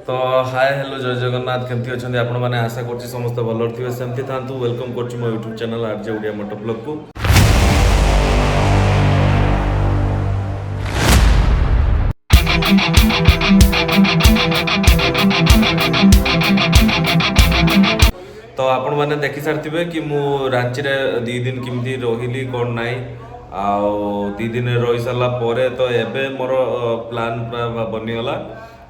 तो hi hello जय जगन्नाथ केमती अच्छा आपण मैंने आशा कर समस्त भल थे सेमती था वेलकम कर मो यूट्यूब चैनल आरजे ओडिया मोटो ब्लॉग को। तो आपण मैंने देखी सारी कि मु रांची रे 2 दिन किमती रही कौन ना आउ 2 दिन रही सारा पर तो एबे मोर प्लान पूरा बनीगला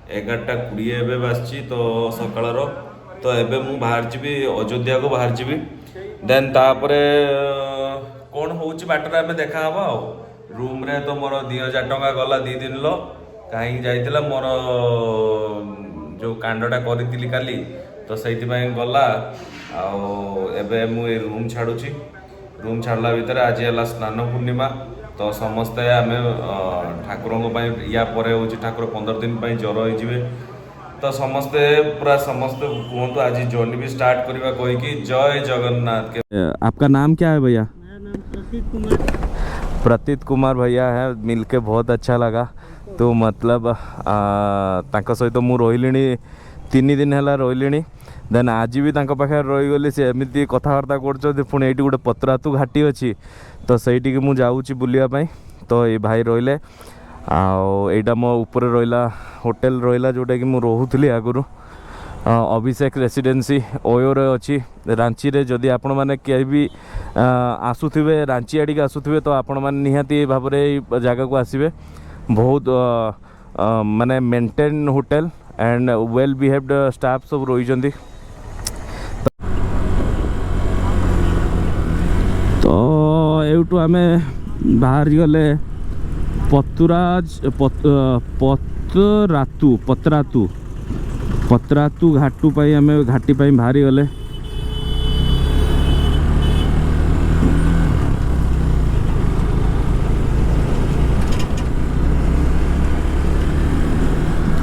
11:20 एवं बासी तो सकाल तो एबे मु बाहर जी अयोध्या को बाहर जी देन तापरे कौन हूँ बाटर आम देखा हवा रूम रे तो मोर 2000 टंका गला 2 दिन लो कहीं जाइला मोर जो कांडटा करी काली तो से गला आबे मुझे रूम छाड़ुची रूम छाड़ला भितर आज है स्नान पूर्णिमा तो समस्ते आम ठाकुर या ठाकुर 15 दिन ज्वर हो तो समस्ते पूरा समस्ते कहतु आज जर्नी भी स्टार्ट करवा कहीकि जय जगन्नाथ के। आपका नाम क्या है भैया? प्रतीत कुमार। प्रतीत कुमार भैया है, मिलके बहुत अच्छा लगा। तो मतलब सहित मु रही 3 दिन है रही देन आज भी पाखे रहीगली से एमती कथबार्ता कर पुणी ये गोटे पतरातु घाटी अच्छी तो सही मुझे जाऊँगी बुलायापाई तो ये भाई रहिले आईटा मो ऊपर रहा होटेल रहा जोटा कि मुझे रोली आगुरी अभिषेक रेसिडेंसी ओयो रे अच्छी रांची रे जदि आपण मैंने कहीं भी आसुवे रांची आड़िक आसुवे तो आपण मैंने निहाती भाव में जगह को आसवे बहुत माने maintain hotel and well behaved staff सब रही। तो एवटू आम बाहर गले पतरातु घाटू पाई आम घाटी पाई बाहरी गले।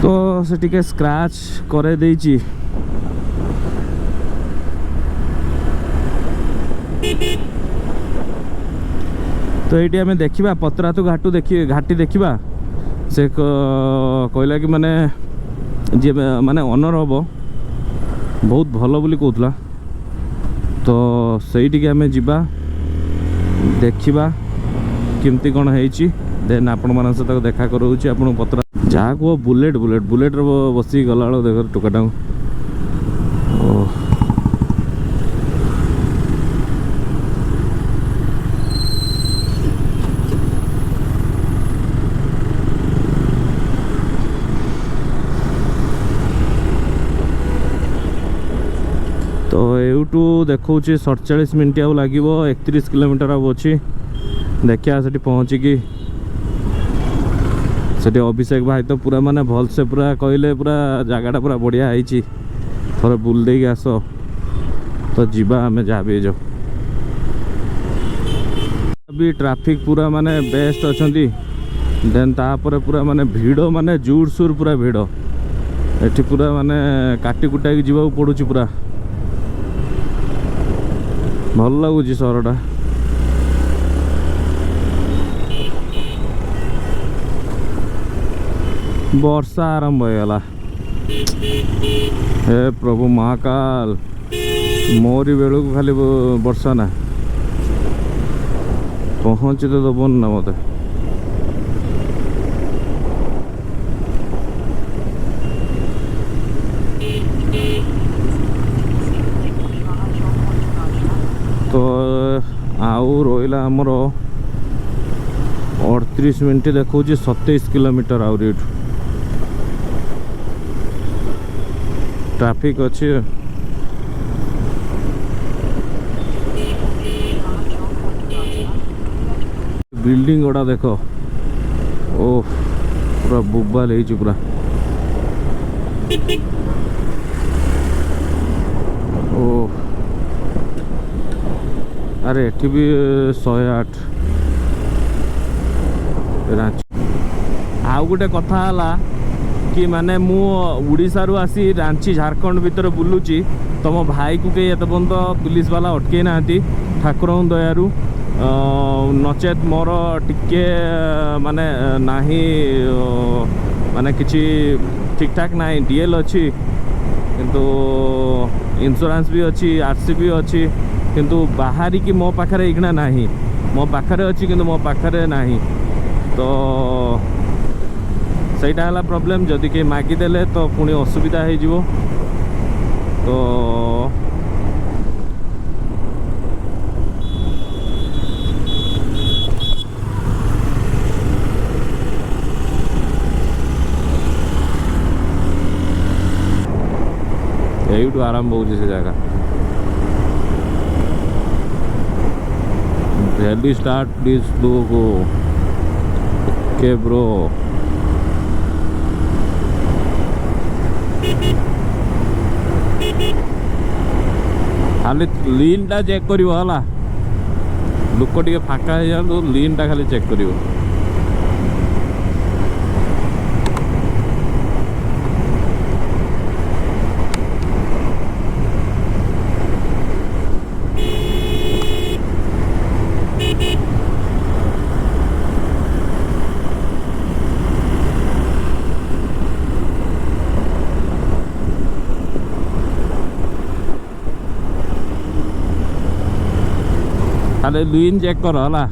तो से टिके स्क्रैच करे देइची तो ये आम देखा पतरातु घाटू देखी घाटी देखा से कहला कि माने जी माने ऑनर हम बहुत भल बोली कहला तो सही आम जा देखा केमती कौन है देन आपण मान सहित देखा करोची आपन पतरा जहाँ कह बुलेट बुलेट बुलेट बसी गला देख टोकाटा तो एवटू देखा 47 मिनट आउ लगे 31 किलोमीटर आउ अच्छी देखिया से पहुँचिकी से अभिषेक भाई तो पूरा माने भल से पूरा कहले पूरा जगहटा पूरा बढ़िया है थोड़े बुल दे आस तो जीवा आम जहाँ भी जाओ अभी ट्रैफिक पूरा माने बेस्ट अच्छा देन तापर पूरा माने भीड़ माने जोर सोर पूरा भीड़ एठी पूरा माने काटी कुटा की जीवा पड़ुची पूरा भल लगुच सहरटा। वर्षा आरंभ होगा हे प्रभु महाकाल मोरी बेलू को खाली वर्षा ना पहुँची तो दबन ना मत तो आउ रहा आमर 38 मिनट देखा 27 किलोमीटर आउरी ट्रैफिक अच्छी बिल्डिंग गुड़ा देख ओ पूरा बुबाल हो पूरा ओ अरे एठी भी 108 आउ गोटे कथा है कि माने मु उड़ीसा रु आसी रांची झारखंड भितर बुलूची तुम भाई को कहीं एत पर्यंत पुलिस वाला अटकई ना ठाकुर दयारू नचेत मोर टिके माने नाही माने किछि ठीक ठाक ना डीएल अच्छी किंतु इंश्योरेंस भी अच्छी आरसी भी अच्छी किंतु बाहरी की मो पाखरे इगना नहीं मो पाखरे अच्छी किंतु मो पाखरे नहीं तो सहीटा है प्रॉब्लम जदि के मागिदेले तो पुणी असुविधा हो तो यही आरंभ हो से जगह valley start this logo okay bro खाली लीन टा चेक करियो हला लोक टिके फाका हो जातो लीन टा खाली चेक करियो खाली लीन चेक कर हला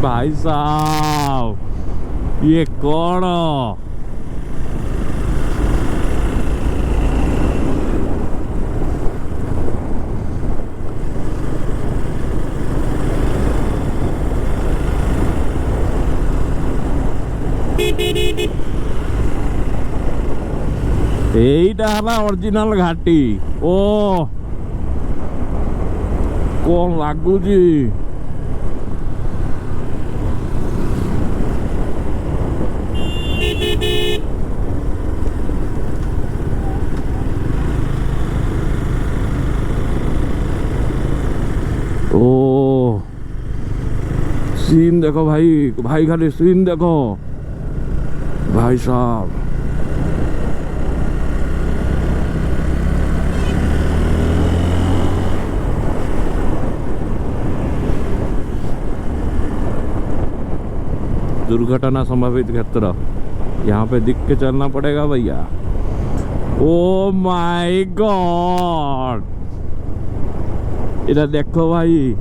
भाई साहब ये कौन এইটা হলো অরিজিনাল ঘাটি ও কোন লাগুজি ओ सीन देखो भाई भाई खाली सीन देखो भाई साहब दुर्घटना संभावित क्षेत्र यहाँ पे दिख के चलना पड़ेगा भैया ओ माय गॉड इधर देखो भाई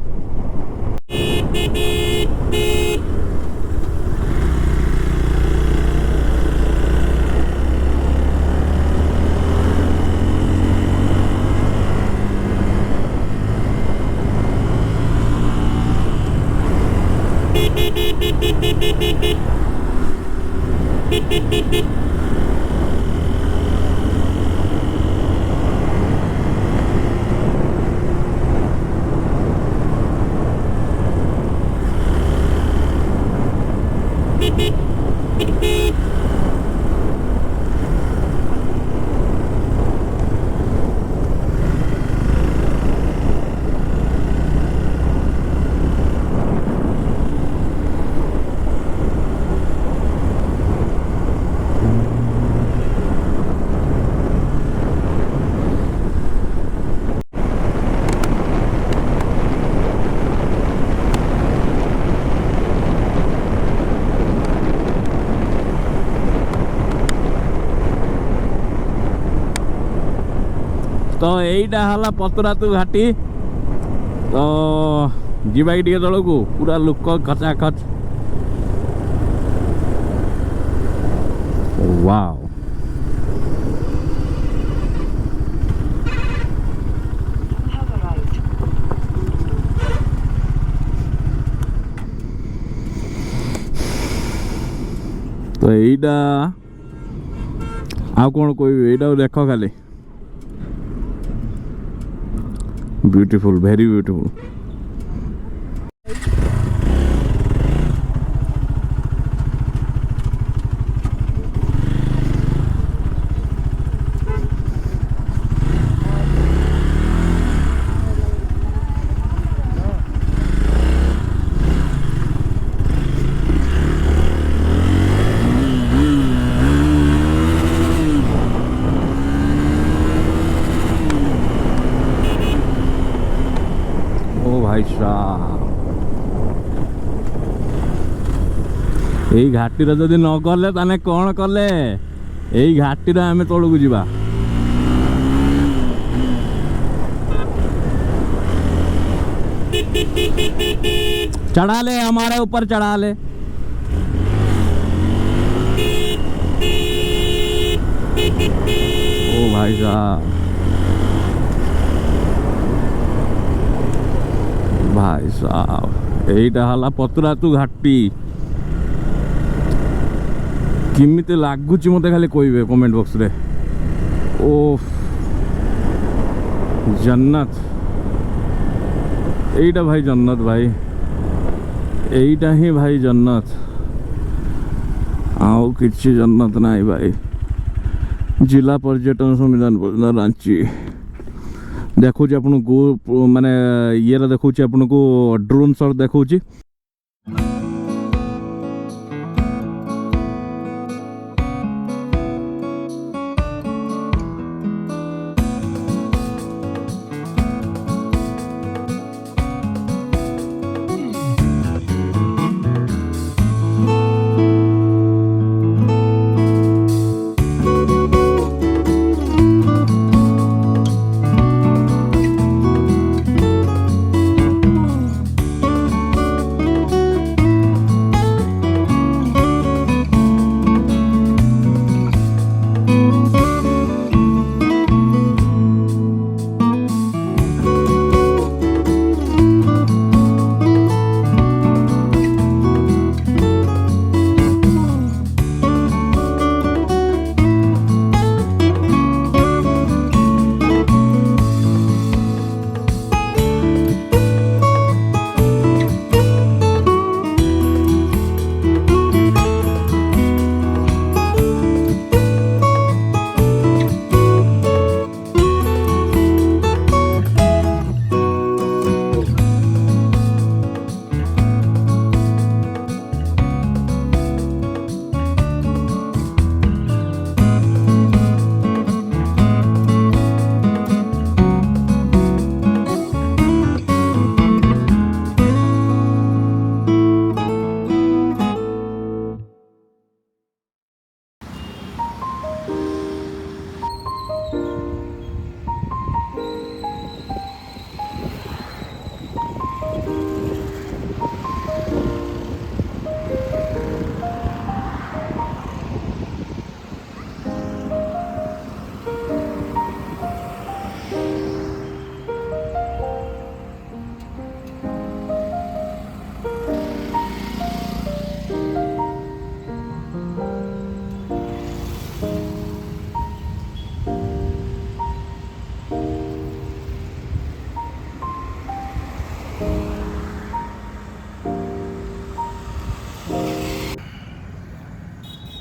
तो यहीटा है पतुरातु घाटी तो जीवा टे तल को पूरा लोक खचाखच वाओ तो यहीटा आ कौन कोई यहीटा देख खाली ब्यूटीफुल वेरी ब्यूटीफुल भाई साहब एई घाटीर जदि न गले ताने कौन कले एई घाटीर आमे तळकु जिबा चढ़ा ले हमारे ऊपर चढ़ा ले ओ भाई साहब भाई साहब एईटा हला पतुरातु घाटी किमिते लागुची मते खाली कहबे कमेंट बॉक्स रे ओफ जन्नत एईटा भाई जन्नत भाई एईटा ही भाई जन्नत आउ किछि जन्नत नाही भाई जिला पर्यटन संविधान परिषद रांची देखो आपन को माने ये देखो आपन को ड्रोन शॉट देखो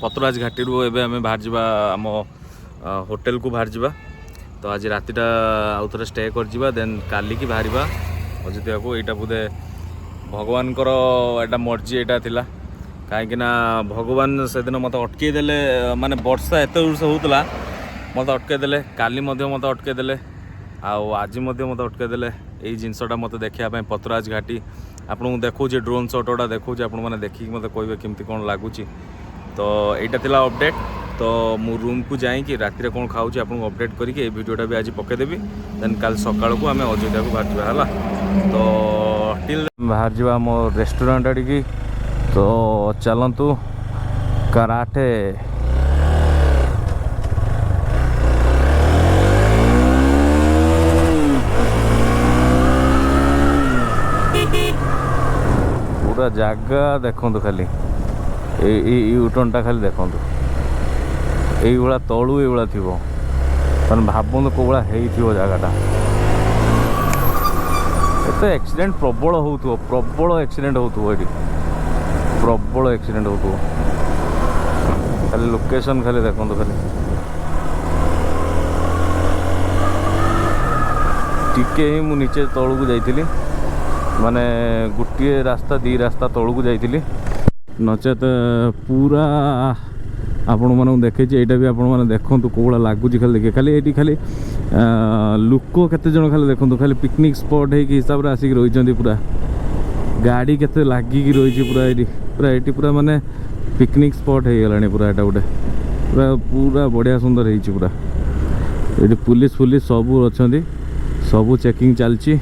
पतुराज घाटी रू एबे हमें बाहर जावा आम होटेल को बाहर जावा तो आज रातिटा आउ थे स्टे कर जावा देन काली की बाहर अयोध्या को यहाँ बोधे भगवान एटा मर्जी यहाँ थिला कहीं भगवान से दिन मत अटकई देले माने वर्षा एत जोर से होता मत अटकई देले काली मत अटकई देले आज मत अटकई देले यही जिनसटा मत देखा पतुराज घाटी आपको देखो ड्रोन शॉटा देखो आपण मैंने देखिक मत कहे केमती कौन लगुच तो यहाँ थिला अपडेट तो मु रूम को जाइए राति रे कौन खाऊँ आपको अपडेट करके ये वीडियोटा भी आज पकेदेवी देन काल सकाल को आम अयोध्या को बाहर जावा तो टिल बाहर जावा आम रेस्टोरेंट आड़ी तो चलतु कराटे पूरा जगह देखु खाली यूटर्न टा खाली देखु ये तलू ये थी मैंने भावतु कौ भाया जगहटा एत एक्सीडेंट प्रबल हो प्रबल एक्सीडेंट हो प्रबल एक्सीडेंट हो खाली लोकेशन खाली देखु खाली टिके ही मु नीचे तलू को जाइली माने गोटे रास्ता दी रास्ता तलू को जाइली नचेत पूरा ଆପଣମାନଙ୍କୁ ଦେଖେଇଛି। ଏଇଟା ବି ଆପଣମାନେ ଦେଖନ୍ତୁ କେଉଁ ଭଳିଆ ଲାଗୁଛି ଖାଲି ଦେଖିବେ। ଖାଲି ଏଇଠି ଖାଲି ଲୋକ କେତେ ଜଣ ଖାଲି ଦେଖନ୍ତୁ, ଖାଲି ପିକନିକ୍ ସ୍ପଟ୍ ହେଇକି ହିସାବରେ ଆସିକି ରହିଛନ୍ତି। ପୁରା ଗାଡ଼ି କେତେ ଲାଗିକି ରହିଛି ଏଇଠି ପୁରା ମାନେ ପିକନିକ୍ ସ୍ପଟ୍ ହେଇଗଲାଣି ପୁରା। ଏଇଟା ଗୋଟେ ପୁରା ବଢ଼ିଆ ସୁନ୍ଦର ହେଇଛି ପୁରା। ଏଇଠି ପୁଲିସ୍ ସବୁ ଅଛନ୍ତି, ସବୁ ଚେକିଂ ଚାଲିଛି।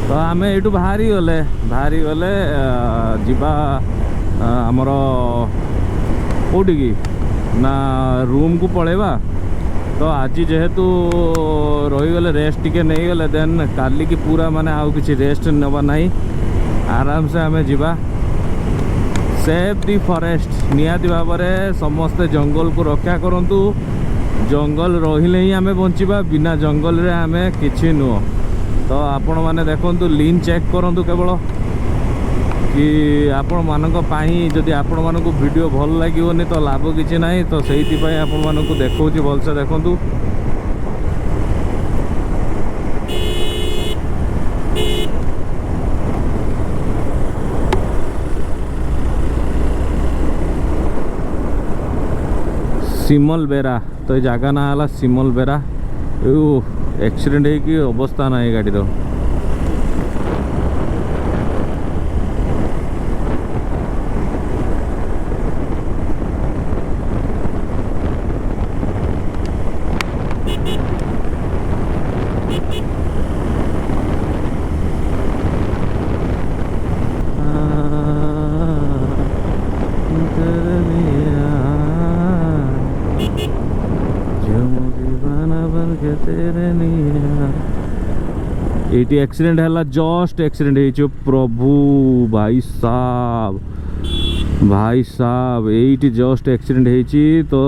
ତ ଆମେ ଏଇଠୁ ବାହାରି ଗଲେ ଯିବା ଆମର କେଉଁଠିକି ନା ରୁମ୍କୁ ପଳେଇବା। ତ ଆଜି ଯେହେତୁ ରହିଗଲେ ରେଷ୍ଟ ଟିକେ ନେଇଗଲେ, ଦେନ୍ କାଲିକି ପୁରା ମାନେ ଆଉ କିଛି ରେଷ୍ଟ ନେବା ନାହିଁ, ଆରାମସେ ଆମେ ଯିବା। ସେଭ୍ ଦି ଫରେଷ୍ଟ, ନିହାତି ଭାବରେ ସମସ୍ତେ ଜଙ୍ଗଲକୁ ରକ୍ଷା କରନ୍ତୁ। ଜଙ୍ଗଲ ରହିଲେ ହିଁ ଆମେ ବଞ୍ଚିବା, ବିନା ଜଙ୍ଗଲରେ ଆମେ କିଛି ନୁହଁ। ତ ଆପଣମାନେ ଦେଖନ୍ତୁ, ଲିନ୍ ଚେକ୍ କରନ୍ତୁ କେବଳ कि आपण मानक जदि आपण मानक वीडियो भल लगे तो लाभ किसी ना, तो से आपण मानक देखा भलसे देखु। सिमल बेरा, तो ये जगह ना है सिमल बेरा। एक्सीडेंट होगी अवस्था ना गाड़ी रो। एटी एक्सीडेंट है, जस्ट एक्सीडेंट हो प्रभु भाई साहब एटी जस्ट एक्सीडेंट होती। तो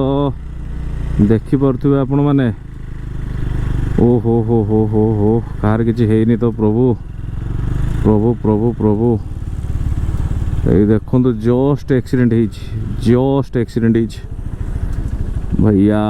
देखी पारे आपण मैंने ओ हो कार किसी है नहीं। तो प्रभु प्रभु प्रभु प्रभु ये देखो जस्ट एक्सीडेंट भैया।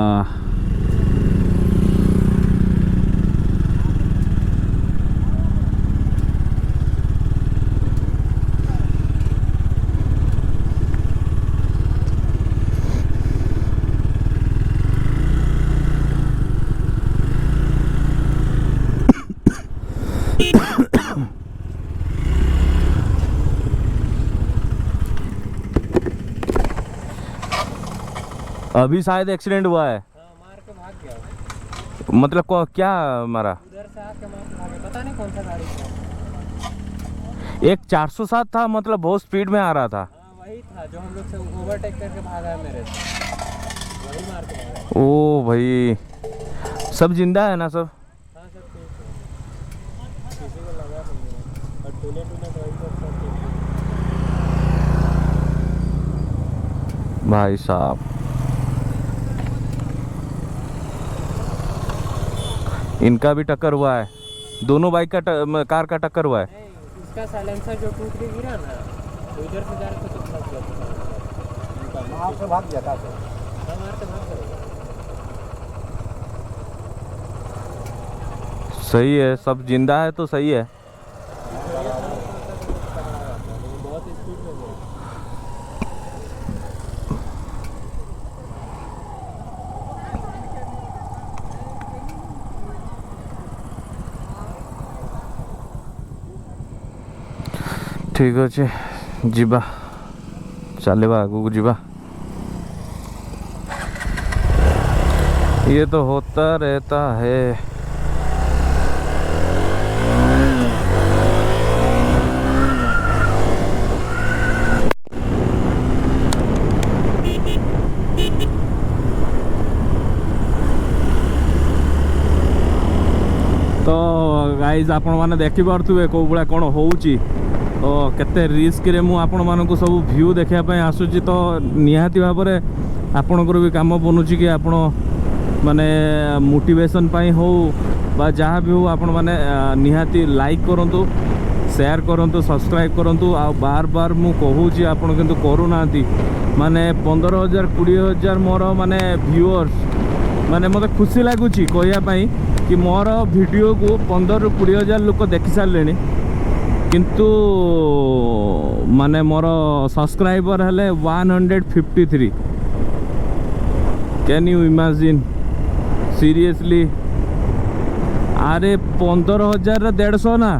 अभी शायद एक्सीडेंट हुआ है। मार के भाग गया। मतलब क्या मारा? उधर से आके मार के भागे, पता नहीं कौन सा गाड़ी था। एक 407 था, मतलब बहुत स्पीड में आ रहा था। हाँ वही था जो हम लोग से ओवरटेक करके भागा है मेरे से, वही मार के भागा। ओ भाई, सब जिंदा है ना सब? हाँ सब ठीक है, किसी को लगा नहीं है। और टूने वही सब ठीक है भाई साहब। इनका भी टक्कर हुआ है, दोनों बाइक का कार का टक्कर हुआ है। नहीं, इसका साइलेंसर जो टूट के गिरा ना, उधर से जा रहा था तो फंस गया था। वहाँ से भाग गया था। हाँ मार के भाग गया। सही है, सब जिंदा है तो सही है। बहुत स्पीड में गया। ठीक अच्छे, जीवा चलवा आगू जीवा। ये तो होता रहता है। तो गाइज आपण मैंने देखी पारे कौ भाया कौन होउची। तो केते रिस्क रे मु आपण मानकु सब व्यू देखा आसूची। तो निहाती भाव में आपणकर भी काम बनूची कि आपण माने मोटिवेशन पाई हो बा जहाँ भी हो, आपण माने निहाती लाइक करंतु, शेयर करंतु सब्सक्राइब करंतु आ बार बार मु कहूची आपण किंतु करू नांती माने 15,000 20,000 मोर माने व्यूअर्स माने मते खुशी लागुची कहया पई कि मोर वीडियो को 15 20,000 लोक देखि सारलेनी किंतु माने मोर सब्सक्राइबर हेले 153 कैन यू इमेजिन सीरियसली अरे 15,000 150 ना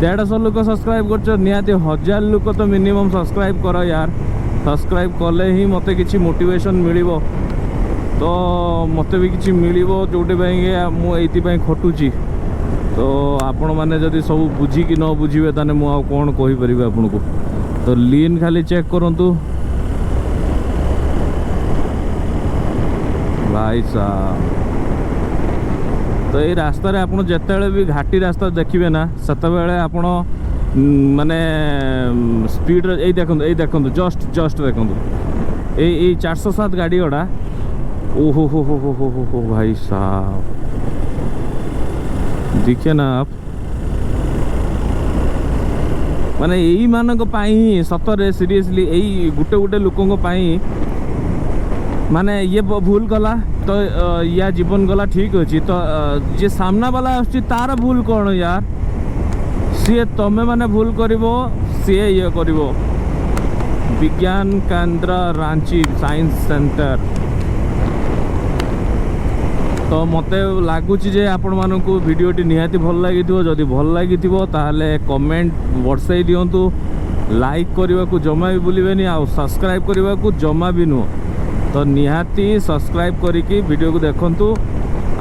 150 लोक सब्सक्राइब कर निहाती 1000 लोक तो मिनिमम सब्सक्राइब कर यार सब्सक्राइब कले ही मते किछि मोटिवेशन मिलिबो तो मते भी किछि मिलिबो जोटे पई मु एति पई खटुची तो आपण माने जदि सब बुझी कि न बुझिबे ताने मु आ कोन कहि परिबे आपनको तो लीन खाली चेक करंतु भाई साहब तो ये रास्ता रे आपण जेतेबेले भी घाटी रास्ता देखिबे ना सेतेबेले आपण माने स्पीड रे ए देखंतु जस्ट देखंतु ए 407 गाड़ी ओडा ओहो हो भाई साहब देखिए ना आप माने यही मानक पाई सतरे सीरियसली यही गुटे गुटे लोकों पाई माने ये भूल गला तो या जीवन गला ठीक अच्छी तो जे सामना वाला आछी तार भूल कौन यार सी तमें माने भूल करिवो सी ये करिवो विज्ञान केंद्र रांची साइंस सेंटर तो मते लागुची जे आपण मानकु वीडियोटी निहाती भल लागिथिबो जदि भल लागिथिबो ताहले कमेंट वर्षाई दियंतु लाइक करने को जमा भी भूलिबेनी आ सब्सक्राइब करने को जमा भी नुह तो निहाती सब्सक्राइब करिकी वीडियो को देखंतु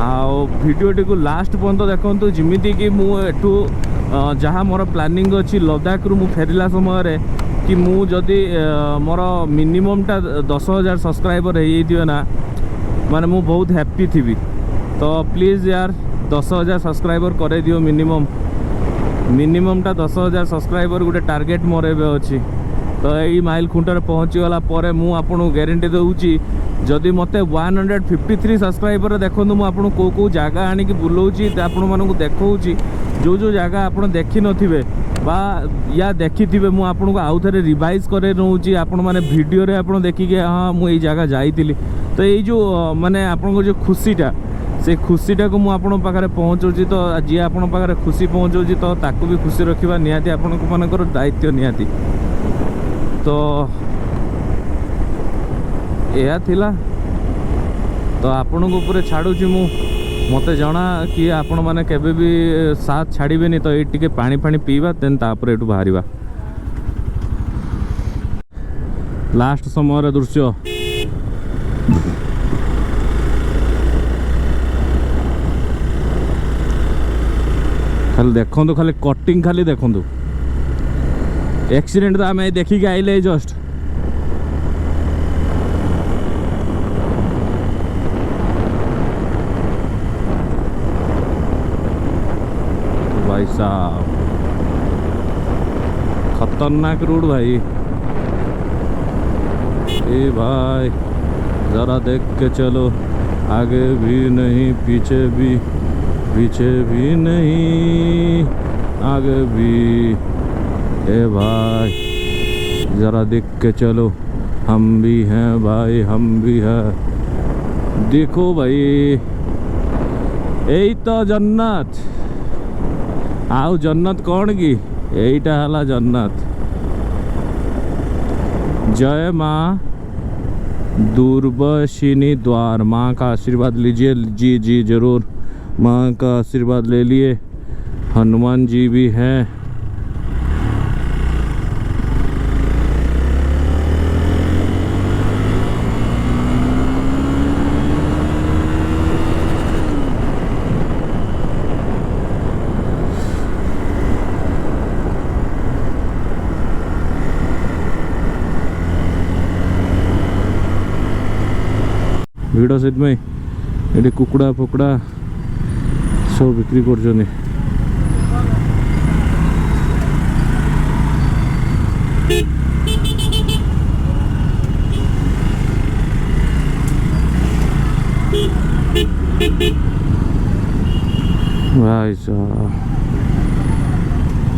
आओ वीडियोटी को लास्ट पर्यंत देखंतु जिमिति कि मु एठू जहाँ मोर प्लानिंग अच्छी लद्दाख रु मु फेरिला समय रे कि मु जदि मोर मिनिममटा 10,000 सब्सक्राइबर हो ना माने मु बहुत हैप्पी थी तो प्लीज़ यार 10,000 सब्सक्राइबर करे दियो मिनिममटा 10,000 सब्सक्राइबर गोटे टार्गेट मोर एबे अच्छी तो यही माइल खुंटर पहुँची गला परे मु आपको गारंटी दूची जदि मते 153 सब्सक्राइबर देखो मु आपको को को जगह आनी बुलाऊँगी आपण मानक देखौची जो जो जगह आप देखि नथिबे बा या देखि थिबे मु आपको आउ थे रिवाइज करे नौची आपण माने वीडियो रे आपण देखिके हाँ मु जगह जाइतिली तो ये जो माने आपन जो खुशीटा से खुशीटा को मुझे पाखे पहुँचाऊँगी तो जी आपण पाखे खुशी पहुँचाऊँगी तो ताकू भी खुशी रखा निहाती आपण मानकर दायित्व निहाती तो यह थिला तो आपण ऊपर छाड़ुची मु मते जना कि आपण माने केबे भी साथ छाड़िबेनी तो ये टिके पानी फानी पीवा देन तापर एटू बाहरिबा लास्ट समय दृश्य खाली देखो खाली कटिंग खाली देखो एक्सीडेंट तो आम देखिक आइले जस्ट भाई साहब खतरनाक रोड भाई ए भाई जरा देख के चलो आगे भी नहीं पीछे भी नहीं आगे भी ए भाई जरा देख के चलो हम भी हैं भाई हम भी हैं देखो भाई यही तो जन्नत आउ जन्नत कौन की यहीटा है जन्नत जय माँ दूरबशिनी द्वार माँ का आशीर्वाद लीजिए जी जरूर माँ का आशीर्वाद ले लिए हनुमान जी भी हैं ভিড় ସେଥିପାଇଁ ଏଠି କୁକୁଡ଼ା ଫୁକୁଡ଼ା ସବୁ ବିକ୍ରି କରୁଛନ୍ତି ଭାଇ ସାହେବ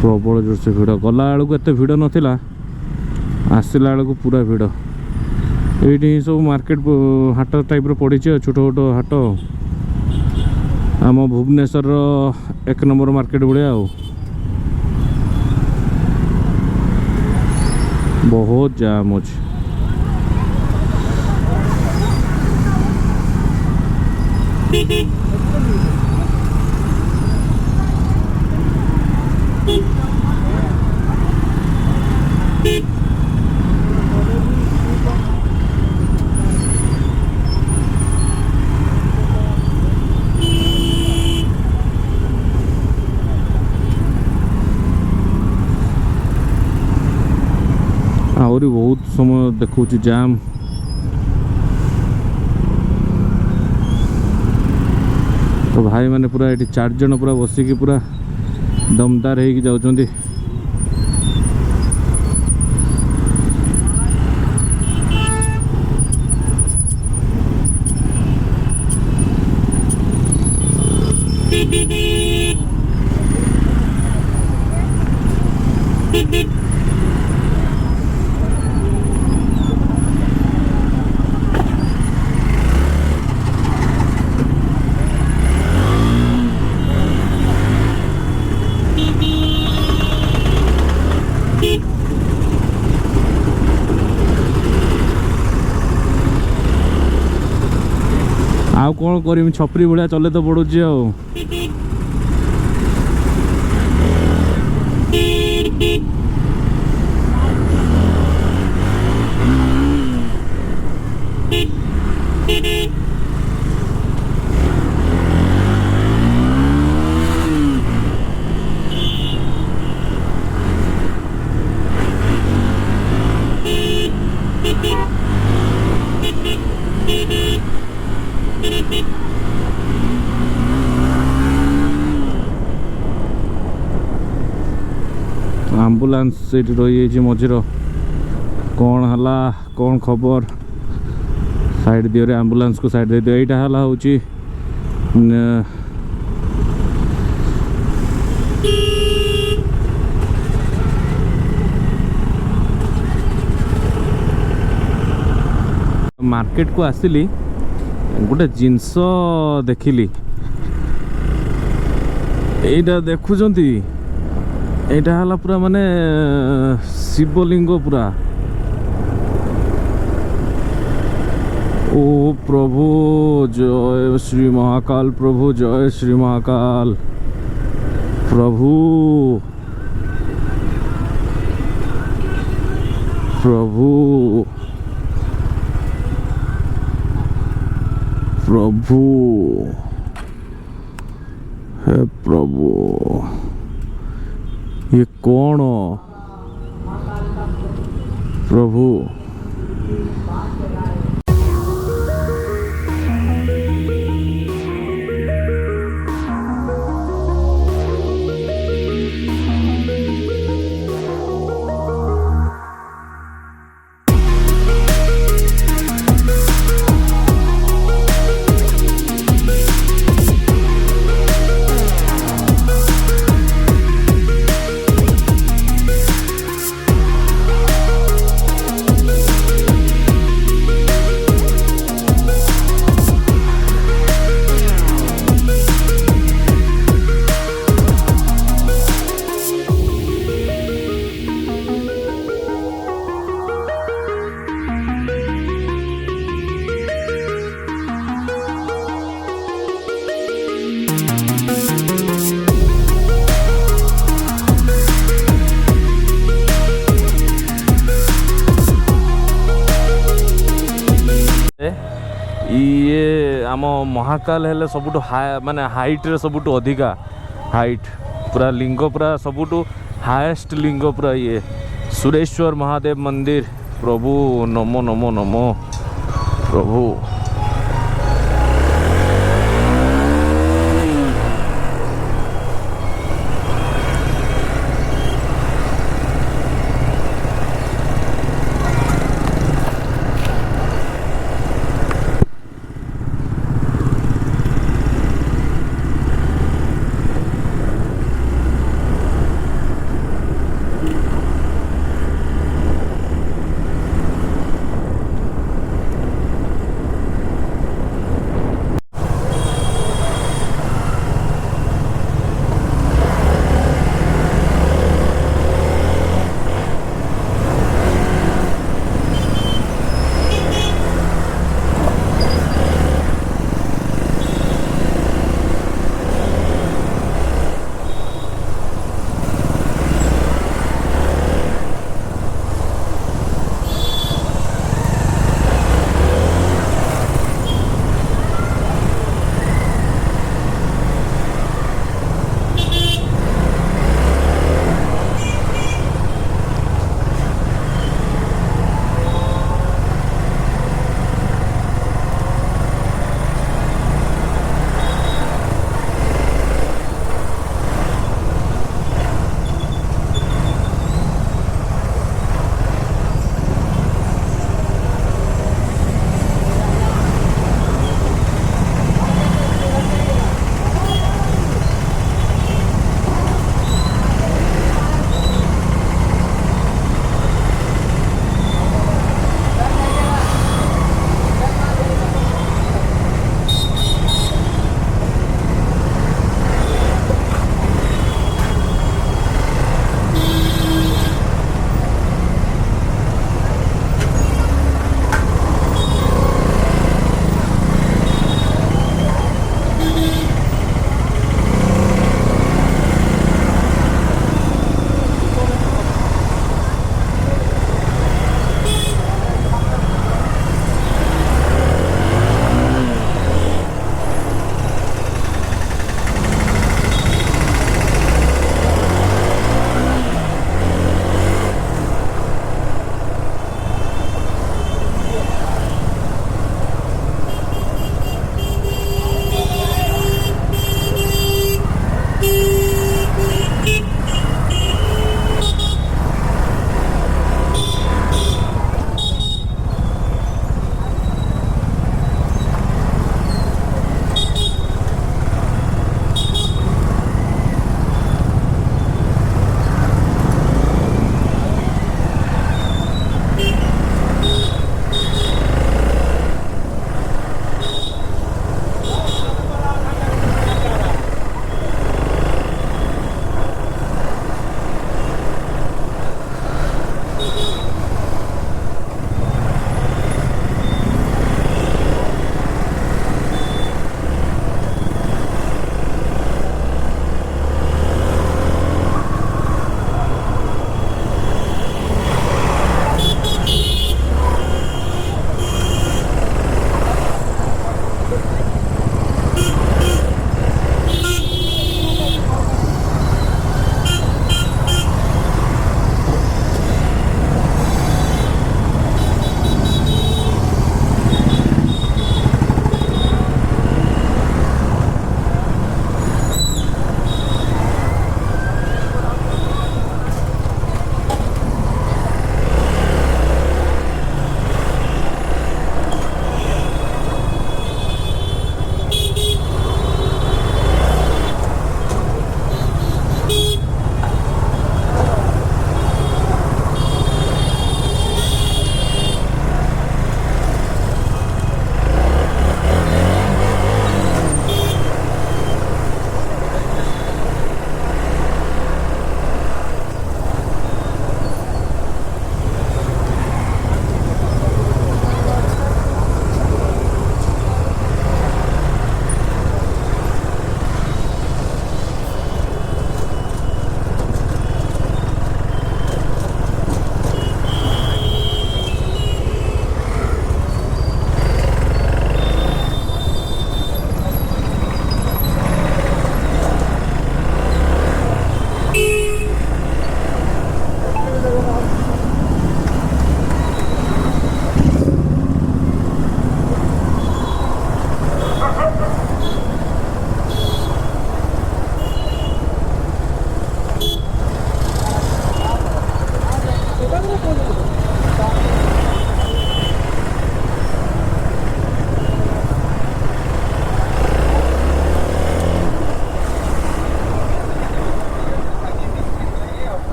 प्रबल जोर से भिड़ गला बेलू एत भिड़ नाला आसला बेलू पूरा भिड़ ये सब मार्केट हाट टाइप पड़ी छोट छोट हाट आम भुवनेश्वर 1 नंबर मार्केट भाया बहुत जाम अच्छे। आहरी बहुत समय देखा जाम तो भाई मैंने पूरा ये 4 जन पूरा बसिकी पूरा दमदार होगी जाउछंती। आउ कौन करमी छपरी भाया चले तो पड़ुची आ आम्बुलांस से रही मझिर कौन हला कौन खबर साइड दियो रे आम्बुलांस को साइड दे दियो एटा हला होची मार्केट को आसिली गोटे जिनस देखिली एटा देखुचंती एटा हला पूरा माने शिवलिंग पूरा ओ प्रभु जय श्री महाकाल प्रभु जय श्री महाकाल प्रभु प्रभु प्रभु हे प्रभु ये कौन प्रभु ये आम महाकाल हेले सबुठु माने हाइट रे सबुठु अधिका हाइट पूरा लिंग पूरा सबुठु हाएस्ट लिंग पूरा ये सुरेश्वर महादेव मंदिर प्रभु नमो नमो नमो प्रभु।